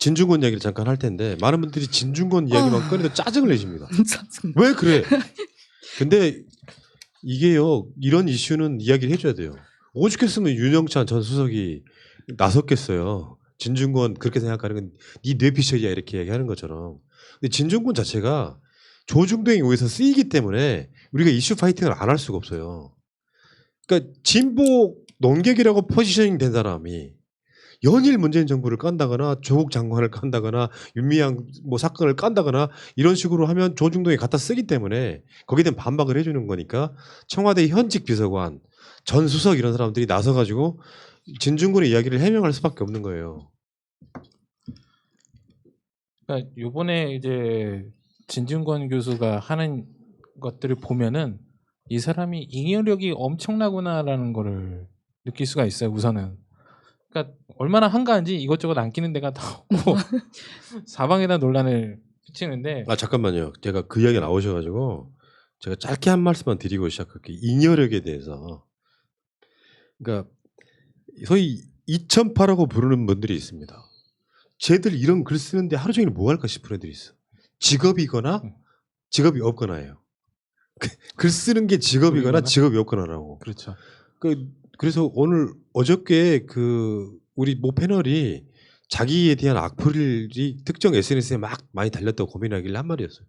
진중권 이야기를 잠깐 할 텐데 많은 분들이 진중권 이야기만 꺼내도 짜증을 내십니다. 짜증. 왜 그래? 근데 이게요, 이런 이슈는 이야기를 해줘야 돼요. 오죽했으면 윤영찬 전 수석이 나섰겠어요. 진중권 그렇게 생각하는 건 네 뇌피셜이야 이렇게 얘기하는 것처럼. 근데 진중권 자체가 조중동에 의해서 쓰이기 때문에 우리가 이슈 파이팅을 안 할 수가 없어요. 그러니까 진보 논객이라고 포지셔닝 된 사람이 연일 문재인 정부를 깐다거나 조국 장관을 깐다거나 윤미향 뭐 사건을 깐다거나 이런 식으로 하면 조중동에 갖다 쓰기 때문에 거기에 대한 반박을 해주는 거니까 청와대 현직 비서관 전 수석 이런 사람들이 나서가지고 진중권의 이야기를 해명할 수밖에 없는 거예요. 그러니까 요번에 이제 진중권 교수가 하는 것들을 보면은 이 사람이 잉여력이 엄청나구나라는 거를 느낄 수가 있어요. 우선은. 그러니까 얼마나 한가한지 이것저것 안 끼는 데가 다 없고 사방에다 논란을 피치는데. 아 잠깐만요. 제가 그 이야기 나오셔가지고 제가 짧게 한 말씀만 드리고 시작할게요. 잉여력에 대해서. 그러니까 소위 2008하고 부르는 분들이 있습니다. 쟤들 이런 글 쓰는데 하루 종일 뭐 할까 싶은 애들이 있어. 직업이거나 직업이 없거나예요. 글 쓰는 게 직업이거나 직업이 없거나라고. 그렇죠. 그래서 오늘 어저께 그 우리 모 패널이 자기에 대한 악플이 특정 SNS에 막 많이 달렸다고 고민하길래 한 말이었어요.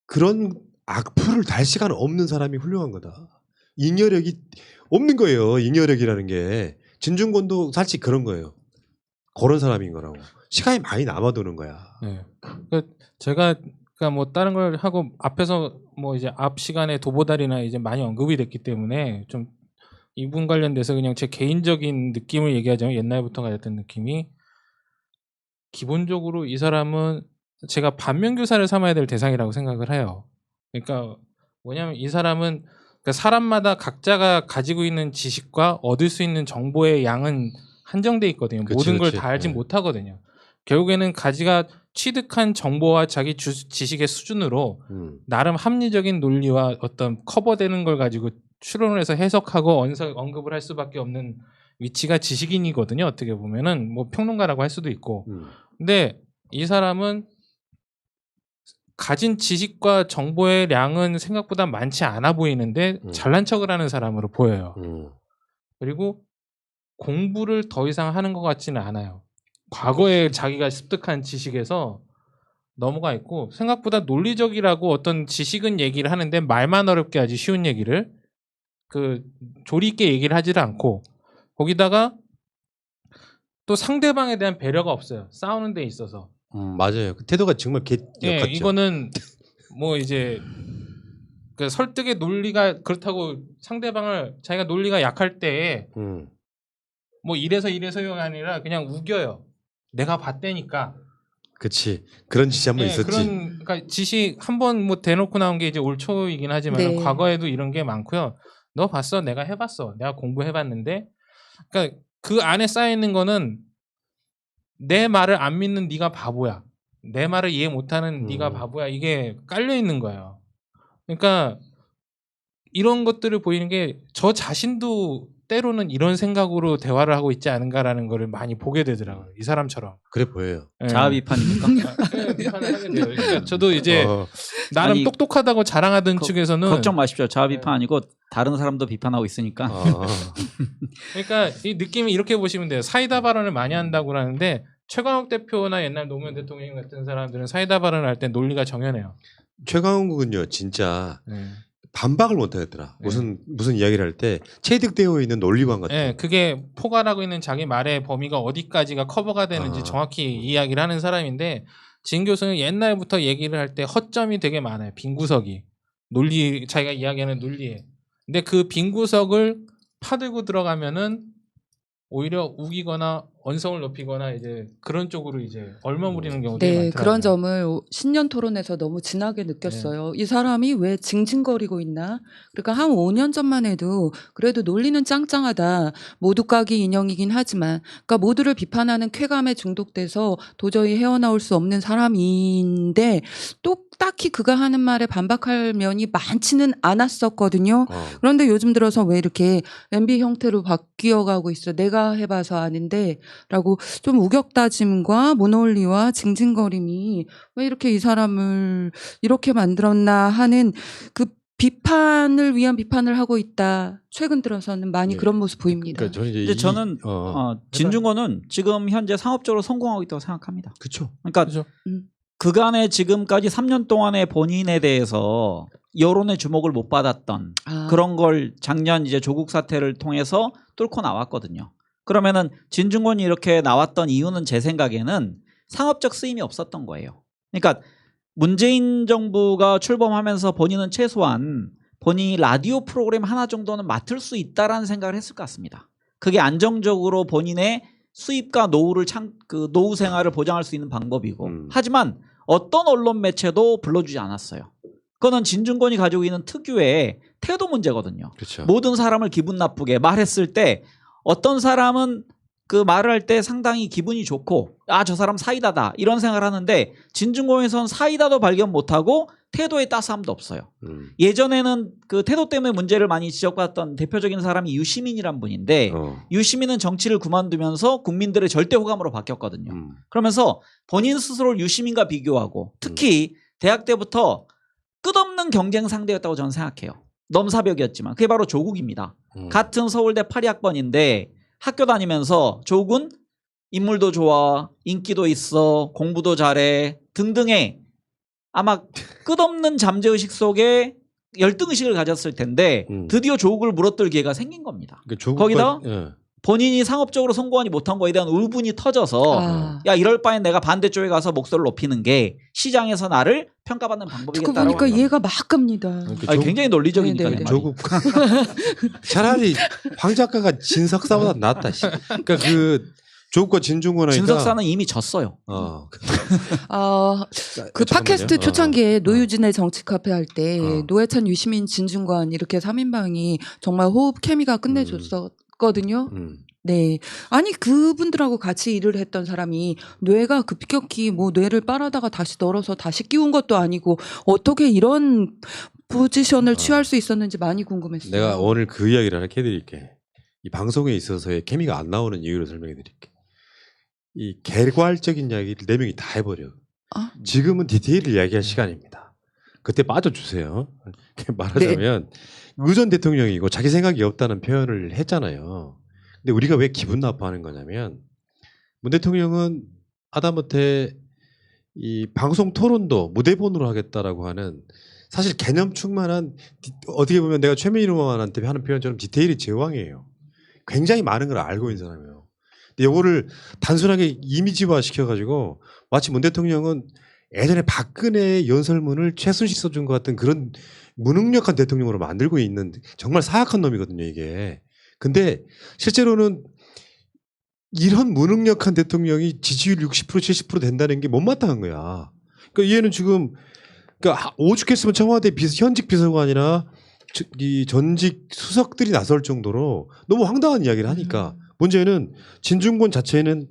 그런 악플을 달 시간 없는 사람이 훌륭한 거다. 잉여력이 없는 거예요. 잉여력이라는 게. 진중권도 사실 그런 거예요. 그런 사람인 거라고. 시간이 많이 남아도는 거야. 네. 그러니까 제가 그러니까 뭐 다른 걸 하고 앞에서 뭐 이제 앞 시간에 도보다리나 이제 많이 언급이 됐기 때문에 좀 이분 관련돼서 그냥 제 개인적인 느낌을 얘기하자면 옛날부터 가졌던 느낌이 기본적으로 이 사람은 제가 반면교사를 삼아야 될 대상이라고 생각을 해요. 그러니까 뭐냐면 이 사람은 그러니까 사람마다 각자가 가지고 있는 지식과 얻을 수 있는 정보의 양은 한정돼 있거든요. 그치, 모든 걸 그치. 다 알진 네. 못하거든요. 결국에는 가지가 취득한 정보와 자기 지식의 수준으로 나름 합리적인 논리와 어떤 커버되는 걸 가지고 추론을 해서 해석하고 언급을 할 수밖에 없는 위치가 지식인이거든요. 어떻게 보면은 뭐 평론가라고 할 수도 있고. 근데 이 사람은 가진 지식과 정보의 양은 생각보다 많지 않아 보이는데 잘난 척을 하는 사람으로 보여요. 그리고 공부를 더 이상 하는 것 같지는 않아요. 과거에 자기가 습득한 지식에서 넘어가 있고 생각보다 논리적이라고 어떤 지식은 얘기를 하는데 말만 어렵게 하지 쉬운 얘기를 그 조리 있게 얘기를 하지를 않고 거기다가 또 상대방에 대한 배려가 없어요. 싸우는 데 있어서. 맞아요. 그 태도가 정말 예, 같죠. 이거는 뭐 이제 그 설득의 논리가 그렇다고 상대방을 자기가 논리가 약할 때에 뭐 이래서가 아니라 그냥 우겨요. 내가 봤다니까. 그치. 그런 짓이 한 번 예, 있었지. 그런 그러니까 지시 한번 뭐 대놓고 나온 게 이제 올 초이긴 하지만 네. 과거에도 이런 게 많고요. 너 봤어? 내가 해봤어. 내가 공부해봤는데. 그러니까 그 안에 쌓여 있는 거는 내 말을 안 믿는 네가 바보야. 내 말을 이해 못하는 네가 바보야. 이게 깔려 있는 거예요. 그러니까 이런 것들을 보이는 게 저 자신도 때로는 이런 생각으로 대화를 하고 있지 않은가라는 거를 많이 보게 되더라고요. 이 사람처럼. 그래 보여요. 예. 자아 비판입니까? 네, 비판을 하게 돼요. 그러니까 저도 이제 나름 아니, 똑똑하다고 자랑하던 측에서는 걱정 마십시오. 자아 비판 아니고 다른 사람도 비판하고 있으니까. 그러니까 이 느낌이 이렇게 보시면 돼요. 사이다 발언을 많이 한다고 하는데 최광욱 대표나 옛날 노무현 대통령 같은 사람들은 사이다 발언을 할 때 논리가 정연해요. 최강욱은요 진짜 네. 반박을 못하겠더라. 무슨 이야기를 할 때 체득되어 있는 논리관 같은. 네, 그게 포괄하고 있는 자기 말의 범위가 어디까지가 커버가 되는지 정확히 이야기를 하는 사람인데 진 교수는 옛날부터 얘기를 할 때 허점이 되게 많아요. 빈 구석이. 논리 자기가 이야기하는 논리에. 근데 그 빈 구석을 파들고 들어가면은 오히려 우기거나 언성을 높이거나 이제 그런 쪽으로 이제 얼머무리는 경우들이 네, 많더라고요. 그런 점을 신년 토론에서 너무 진하게 느꼈어요. 이 사람이 왜 징징거리고 있나? 그러니까 한 5년 전만 해도 그래도 논리는 짱짱하다. 모두까기 인형이긴 하지만 그러니까 모두를 비판하는 쾌감에 중독돼서 도저히 헤어나올 수 없는 사람인데 또 딱히 그가 하는 말에 반박할 면이 많지는 않았었거든요. 그런데 요즘 들어서 왜 이렇게 MB 형태로 바뀌어가고 있어? 내가 해봐서 아는데 라고 좀 우격다짐과 모논리와 징징거림이 왜 이렇게 이 사람을 이렇게 만들었나 하는 그 비판을 위한 비판을 하고 있다. 최근 들어서는 많이 네. 그런 모습 보입니다. 그러니까 저는 이제 근데 저는 진중권은 지금 현재 상업적으로 성공하고 있다고 생각합니다. 그렇죠. 그러니까 그죠. 그간의 지금까지 3년 동안의 본인에 대해서 여론의 주목을 못 받았던 아. 그런 걸 작년 이제 조국 사태를 통해서 뚫고 나왔거든요. 그러면은 진중권이 이렇게 나왔던 이유는 제 생각에는 상업적 쓰임이 없었던 거예요. 그러니까 문재인 정부가 출범하면서 본인은 최소한 본인이 라디오 프로그램 하나 정도는 맡을 수 있다라는 생각을 했을 것 같습니다. 그게 안정적으로 본인의 수입과 노후를 노후 생활을 보장할 수 있는 방법이고 하지만 어떤 언론 매체도 불러주지 않았어요. 그거는 진중권이 가지고 있는 특유의 태도 문제거든요. 그렇죠. 모든 사람을 기분 나쁘게 말했을 때 어떤 사람은 그 말을 할 때 상당히 기분이 좋고 아 저 사람 사이다다 이런 생각을 하는데 진중권에서는 사이다도 발견 못하고 태도에 따스함도 없어요. 예전에는 그 태도 때문에 문제를 많이 지적받았던 대표적인 사람이 유시민이란 분인데 유시민은 정치를 그만두면서 국민들의 절대 호감으로 바뀌었거든요. 그러면서 본인 스스로를 유시민과 비교하고 특히 대학 때부터 끝없는 경쟁 상대였다고 저는 생각해요. 넘사벽이었지만 그게 바로 조국입니다. 같은 서울대 82학번인데 학교 다니면서 조국은 인물도 좋아, 인기도 있어, 공부도 잘해 등등의 아마 끝없는 잠재의식 속에 열등의식을 가졌을 텐데 드디어 조국을 물어뜯을 기회가 생긴 겁니다. 그러니까 거기다 본인이 상업적으로 성공하지 못한 거에 대한 울분이 터져서 야 이럴 바엔 내가 반대쪽에 가서 목소리를 높이는 게 시장에서 나를 평가받는 듣고 방법이겠다라고 보니까 합니다. 이해가 막 갑니다. 그러니까 굉장히 논리적이니까 네, 네, 내 네. 말이. 조국 차라리 황 작가가 낫다. 그러니까 그 조국과 진중권 하니까 진석사는 이미 졌어요. 그 팟캐스트 초창기에 노 노유진의 정치 카페 할 때 노회찬, 유시민, 진중권 이렇게 3인방이 정말 호흡 케미가 끝내줬었거든요. 네. 아니 그분들하고 같이 일을 했던 사람이 뇌가 급격히 뭐 뇌를 빨아다가 다시 널어서 다시 끼운 것도 아니고 어떻게 이런 포지션을 취할 수 있었는지 많이 궁금했어요. 내가 오늘 그 이야기를 하나 해드릴게. 이 방송에 있어서의 케미가 안 나오는 이유를 설명해드릴게. 이 개괄적인 이야기를 네 명이 다 해버려. 지금은 디테일을 이야기할 시간입니다. 그때 빠져주세요. 말하자면 의전 대통령이고 자기 생각이 없다는 표현을 했잖아요. 근데 우리가 왜 기분 나빠하는 거냐면 문 대통령은 하다못해 이 방송 토론도 무대본으로 하겠다라고 하는 사실 개념 충만한 어떻게 보면 내가 최민희 의원한테 하는 표현처럼 디테일이 제왕이에요. 굉장히 많은 걸 알고 있는 사람이에요. 근데 이거를 단순하게 이미지화 시켜가지고 마치 문 대통령은 예전에 박근혜의 연설문을 최순실 써준 것 같은 그런 무능력한 대통령으로 만들고 있는 정말 사악한 놈이거든요, 이게. 근데 실제로는 이런 무능력한 대통령이 지지율 60% 70% 된다는 게 못마땅한 거야. 그러니까 얘는 지금 그러니까 오죽했으면 청와대 현직 비서관이나 이 전직 수석들이 나설 정도로 너무 황당한 이야기를 하니까 문제는 진중권 자체는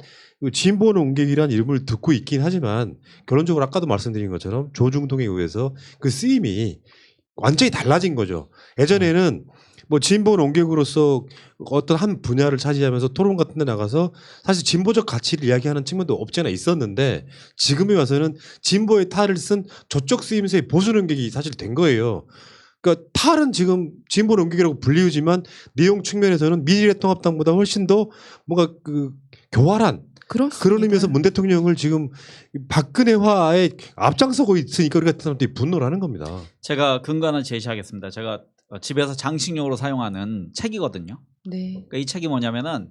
진보는 옹객이라는 이름을 듣고 있긴 하지만 결론적으로 아까도 말씀드린 것처럼 조중동에 의해서 그 쓰임이 완전히 달라진 거죠. 예전에는 뭐 진보 논객으로서 어떤 한 분야를 차지하면서 토론 같은 데 나가서 사실 진보적 가치를 이야기하는 측면도 없지 않아 있었는데 지금에 와서는 진보의 탈을 쓴 저쪽 쓰임새의 보수 논객이 사실 된 거예요. 그러니까 탈은 지금 진보 논객이라고 불리우지만 내용 측면에서는 미래통합당보다 훨씬 더 뭔가 그 교활한 그렇습니다. 그런 의미에서 문 대통령을 지금 박근혜화에 앞장서고 있으니까 우리 같은 사람들이 분노를 하는 겁니다. 제가 근거를 제시하겠습니다. 제가 집에서 장식용으로 사용하는 책이거든요. 네. 그러니까 이 책이 뭐냐면은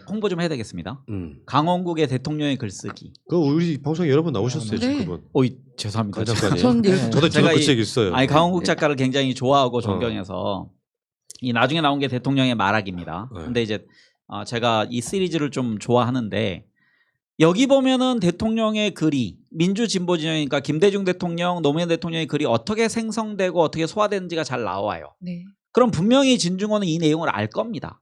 홍보 좀 해야 되겠습니다. 강원국의 대통령의 글쓰기. 그 우리 방송에 여러 번 나오셨어요, 네. 그분. 죄송합니다. 강 작가님. 전 저도 제가 그 책 있어요. 아니 강원국 작가를 굉장히 좋아하고 존경해서 이 나중에 나온 게 대통령의 말하기입니다. 네. 근데 이제 제가 이 시리즈를 좀 좋아하는데 여기 보면은 대통령의 글이 민주 진보 진영이니까 김대중 대통령, 노무현 대통령의 글이 어떻게 생성되고 어떻게 소화되는지가 잘 나와요. 네. 그럼 분명히 진중권은 이 내용을 알 겁니다.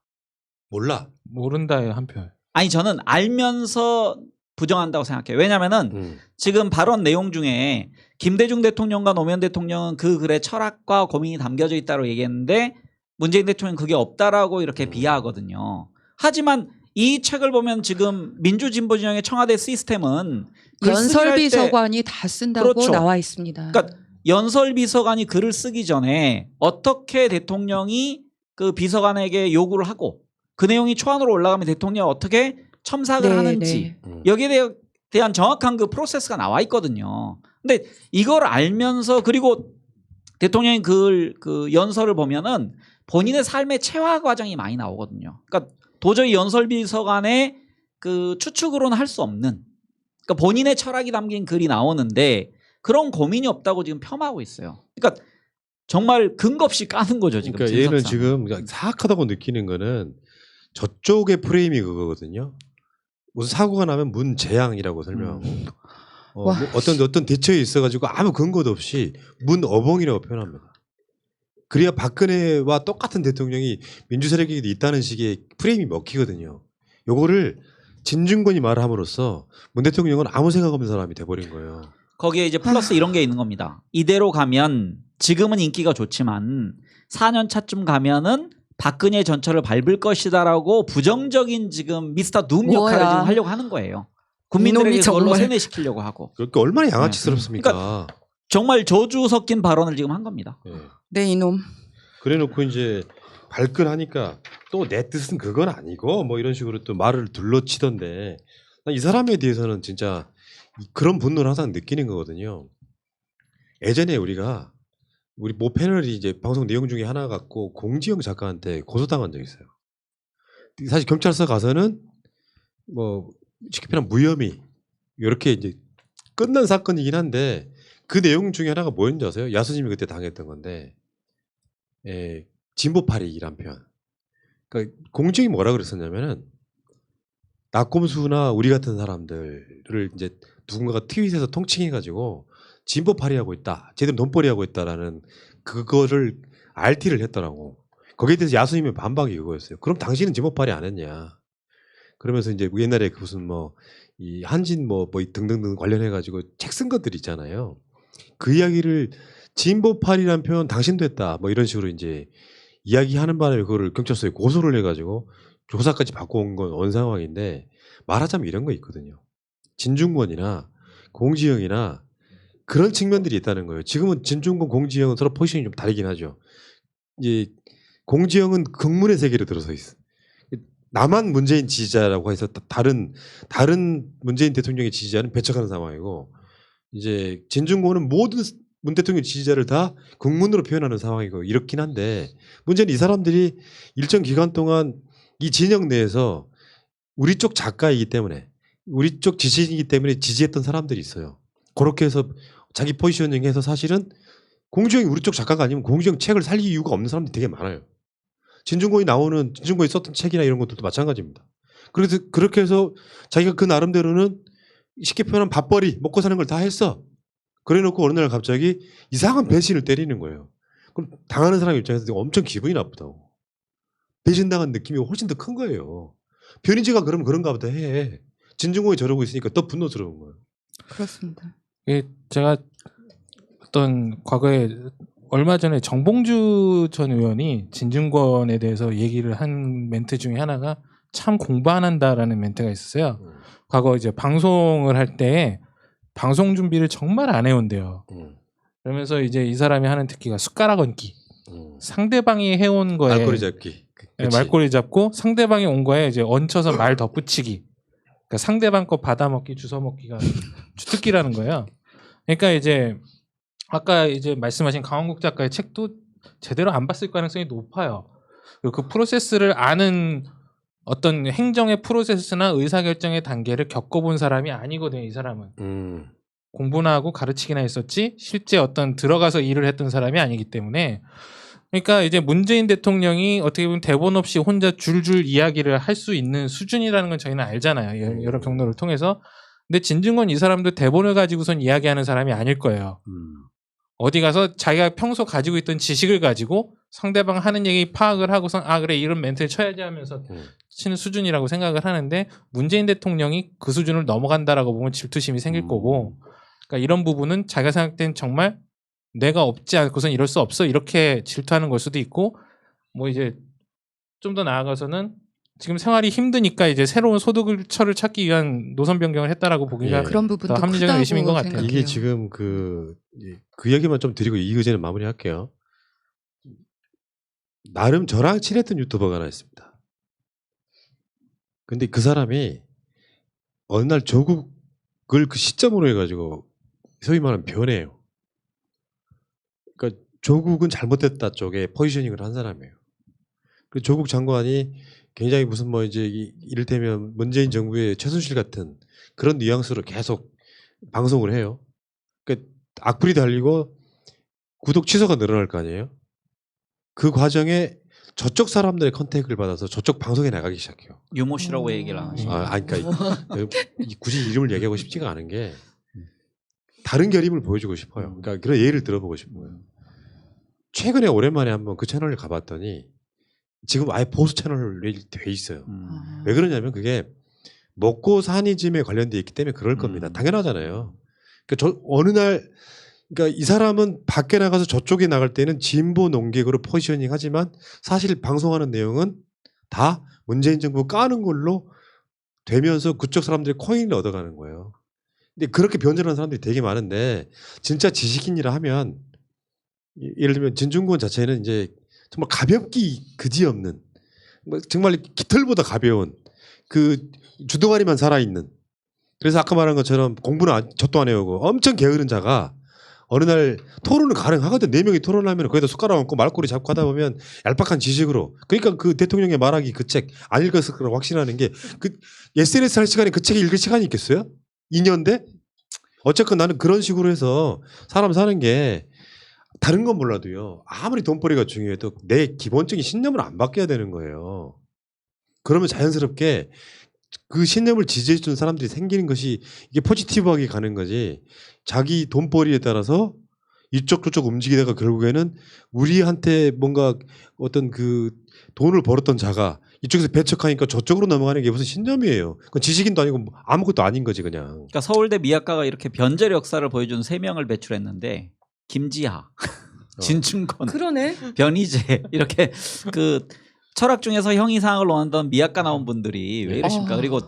몰라. 모른다예요 한표. 아니 저는 알면서 부정한다고 생각해요. 왜냐하면은 지금 발언 내용 중에 김대중 대통령과 노무현 대통령은 그 글에 철학과 고민이 담겨져 있다고 얘기했는데 문재인 대통령은 그게 없다라고 이렇게 비하하거든요. 하지만 이 책을 보면 지금 민주진보 진영의 청와대 시스템은 글 쓰기를 할 때- 연설비서관이 다 쓴다고 그렇죠. 나와 있습니다. 그러니까 연설비서관이 글을 쓰기 전에 어떻게 대통령이 그 비서관에게 요구를 하고 그 내용이 초안으로 올라가면 대통령이 어떻게 첨삭을 네, 하는지 네. 여기에 대한 정확한 그 프로세스가 나와 있거든요. 근데 이걸 알면서 그리고 대통령이 그 연설을 보면은 본인의 삶의 체화 과정이 많이 나오거든요. 그러니까 도저히 연설비서관의 그 추측으로는 할 수 없는 그러니까 본인의 철학이 담긴 글이 나오는데 그런 고민이 없다고 지금 폄하하고 있어요. 그러니까 정말 근거 없이 까는 거죠 지금. 그러니까 얘는 진석상. 지금 그냥 사악하다고 느끼는 거는 저쪽의 프레임이 그거거든요. 무슨 사고가 나면 문재앙이라고 설명하고 와. 뭐 어떤 대처에 있어가지고 아무 근거도 없이 문어벙이라고 표현합니다. 그래야 박근혜와 똑같은 대통령이 민주세력이 있다는 식의 프레임이 먹히거든요. 요거를 진중권이 말을 함으로써 문 대통령은 아무 생각 없는 사람이 돼버린 거예요. 거기에 이제 플러스 이런 게 있는 겁니다. 이대로 가면 지금은 인기가 좋지만 4년 차쯤 가면은 박근혜 전철을 밟을 것이다라고 부정적인 지금 미스터 둠 역할을 뭐야. 지금 하려고 하는 거예요. 국민들에게 이놈이 그걸로 정말. 세뇌시키려고 하고 그러니까 얼마나 양아치스럽습니까? 정말 저주 섞인 발언을 지금 한 겁니다. 예. 네 이놈. 그래놓고 이제 발끈하니까 또 내 뜻은 그건 아니고 뭐 이런 식으로 또 말을 둘러치던데 난 이 사람에 대해서는 진짜 그런 분노를 항상 느끼는 거거든요. 예전에 우리 모 패널이 이제 방송 내용 중에 하나 갖고 공지영 작가한테 고소당한 적이 있어요. 사실 경찰서 가서는 뭐 쉽게 표현하면 무혐의 이렇게 이제 끝난 사건이긴 한데 그 내용 중에 하나가 뭐였는지 아세요? 야수님이 그때 당했던 건데 진보파리란 표현. 그러니까 공증이 뭐라 그랬었냐면은 낙곰수나 우리 같은 사람들을 이제 누군가가 트윗에서 통칭해가지고 진보파리 하고 있다, 제대로 돈벌이 하고 있다라는 그거를 RT를 했더라고. 거기에 대해서 야수님의 반박이 그거였어요. 그럼 당신은 진보파리 안 했냐? 그러면서 이제 옛날에 그 무슨 뭐 이 한진 뭐 등등등 관련해가지고 책 쓴 것들 있잖아요. 그 이야기를 진보파리란 표현 당신도 했다 뭐 이런 식으로 이제 이야기하는 바람에 그거를 경찰서에 고소를 해가지고 조사까지 받고 온 상황인데 말하자면 이런 거 있거든요. 진중권이나 공지영이나 그런 측면들이 있다는 거예요. 지금은 진중권, 공지영은 서로 포지션이 좀 다르긴 하죠. 이제 공지영은 극문의 세계로 들어서 있어. 나만 문재인 지지자라고 해서 다른 문재인 대통령의 지지자는 배척하는 상황이고 이제 진중권은 모든 문 대통령 지지자를 다 국문으로 표현하는 상황이고 이렇긴 한데 문제는 이 사람들이 일정 기간 동안 이 진영 내에서 우리 쪽 작가이기 때문에 우리 쪽 지지인이기 때문에 지지했던 사람들이 있어요. 그렇게 해서 자기 포지셔닝해서 사실은 공지영이 우리 쪽 작가가 아니면 공지영 책을 살릴 이유가 없는 사람들이 되게 많아요. 진중권이 썼던 책이나 이런 것들도 마찬가지입니다. 그래서 그렇게 해서 자기가 그 나름대로는 쉽게 표현하면 밥벌이 먹고 사는 걸 다 했어. 그래놓고 어느 날 갑자기 이상한 배신을 때리는 거예요. 그럼 당하는 사람 입장에서 엄청 기분이 나쁘다고. 배신당한 느낌이 훨씬 더 큰 거예요. 변희재가 그러면 그런가 보다 해. 진중권이 저러고 있으니까 더 분노스러운 거예요. 그렇습니다. 제가 어떤 과거에 얼마 전에 정봉주 전 의원이 진중권에 대해서 얘기를 한 멘트 중에 하나가 참 공부 안 한다라는 멘트가 있었어요. 과거 이제 방송을 할 때 방송 준비를 정말 안 해온대요. 그러면서 이제 이 사람이 하는 특기가 숟가락 얹기. 상대방이 해온 거에 말꼬리 잡기. 네, 말꼬리 잡고 상대방이 온 거에 이제 얹혀서 말 덧붙이기. 그러니까 상대방 거 받아먹기, 주워먹기가 주특기라는 거예요. 그러니까 이제 아까 이제 말씀하신 강원국 작가의 책도 제대로 안 봤을 가능성이 높아요. 그리고 그 프로세스를 아는 어떤 행정의 프로세스나 의사결정의 단계를 겪어본 사람이 아니거든요. 이 사람은. 공부나 하고 가르치기나 했었지 실제 어떤 들어가서 일을 했던 사람이 아니기 때문에 그러니까 이제 문재인 대통령이 어떻게 보면 대본 없이 혼자 줄줄 이야기를 할 수 있는 수준이라는 건 저희는 알잖아요. 여러 경로를 통해서. 근데 진중권 이 사람도 대본을 가지고선 이야기하는 사람이 아닐 거예요. 어디 가서 자기가 평소 가지고 있던 지식을 가지고 상대방 하는 얘기 파악을 하고선 아 그래 이런 멘트를 쳐야지 하면서 치는 수준이라고 생각을 하는데 문재인 대통령이 그 수준을 넘어간다라고 보면 질투심이 생길 거고 그러니까 이런 부분은 자기가 생각할 땐 정말 내가 없지 않고선 이럴 수 없어 이렇게 질투하는 걸 수도 있고 뭐 이제 좀 더 나아가서는 지금 생활이 힘드니까 이제 새로운 소득처를 찾기 위한 노선 변경을 했다라고 보기가 예. 그런 부분도 더 합리적인 크다고 의심인 것 같아요. 생각해요. 이게 지금 그 얘기만 좀 드리고 이 의제는 마무리할게요. 나름 저랑 친했던 유튜버가 하나 있습니다. 근데 그 사람이 어느 날 조국을 그 시점으로 해가지고 소위 말하는 변해요. 그러니까 조국은 잘못됐다 쪽에 포지셔닝을 한 사람이에요. 그 조국 장관이 굉장히 무슨 뭐 이제 이를테면 문재인 정부의 최순실 같은 그런 뉘앙스로 계속 방송을 해요. 그러니까 악플이 달리고 구독 취소가 늘어날 거 아니에요. 그 과정에 저쪽 사람들의 컨택을 받아서 저쪽 방송에 나가기 시작해요. 유모 씨라고 얘기를 안 하시죠. 그러니까 굳이 이름을 얘기하고 싶지가 않은 게 다른 결임을 보여주고 싶어요. 그러니까 그런 예를 들어보고 싶어요. 최근에 오랜만에 한번 그 채널을 가봤더니 지금 아예 보수 채널로 돼 있어요. 왜 그러냐면 그게 먹고 사니즘에 관련돼 있기 때문에 그럴 겁니다. 당연하잖아요. 그러니까 어느 날 그러니까 이 사람은 밖에 나가서 저쪽에 나갈 때는 진보 농객으로 포지셔닝 하지만 사실 방송하는 내용은 다 문재인 정부 까는 걸로 되면서 그쪽 사람들이 코인을 얻어가는 거예요. 근데 그렇게 변절하는 사람들이 되게 많은데 진짜 지식인이라 하면 예를 들면 진중권 자체는 이제 정말 가볍기 그지없는 뭐 정말 깃털보다 가벼운 그 주둥아리만 살아있는 그래서 아까 말한 것처럼 공부는 젖도 안 해오고 엄청 게으른 자가 어느 날 토론은 가능하거든. 4명이 토론하면 거기다 숟가락 얹고 말꼬리 잡고 하다 보면 얄팍한 지식으로 그러니까 그 대통령의 말하기 그 책 안 읽었을 거라고 확신하는 게 그 SNS 할 시간에 그 책 읽을 시간이 있겠어요? 2년대? 어쨌건 나는 그런 식으로 해서 사람 사는 게 다른 건 몰라도요. 아무리 돈벌이가 중요해도 내 기본적인 신념을 안 바뀌어야 되는 거예요. 그러면 자연스럽게 그 신념을 지지해 주는 사람들이 생기는 것이 이게 포지티브하게 가는 거지. 자기 돈벌이에 따라서 이쪽 저쪽 움직이다가 결국에는 우리한테 뭔가 어떤 그 돈을 벌었던 자가 이쪽에서 배척하니까 저쪽으로 넘어가는 게 무슨 신념이에요. 그건 지식인도 아니고 아무것도 아닌 거지 그냥. 그러니까 서울대 미학과가 이렇게 변절 역사를 보여준 3명을 배출했는데 김지하, 진중권, 그러네. 변희재 이렇게 그 철학 중에서 형이상을 논한다는 미학과 나온 분들이 왜 이러십니까? 그리고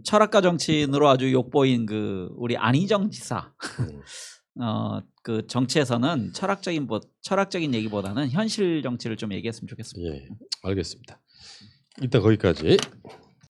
철학과 정치인으로 아주 욕보인 그 우리 안희정 지사 그 정치에서는 철학적인 얘기보다는 현실 정치를 좀 얘기했으면 좋겠습니다. 예, 알겠습니다. 일단 거기까지.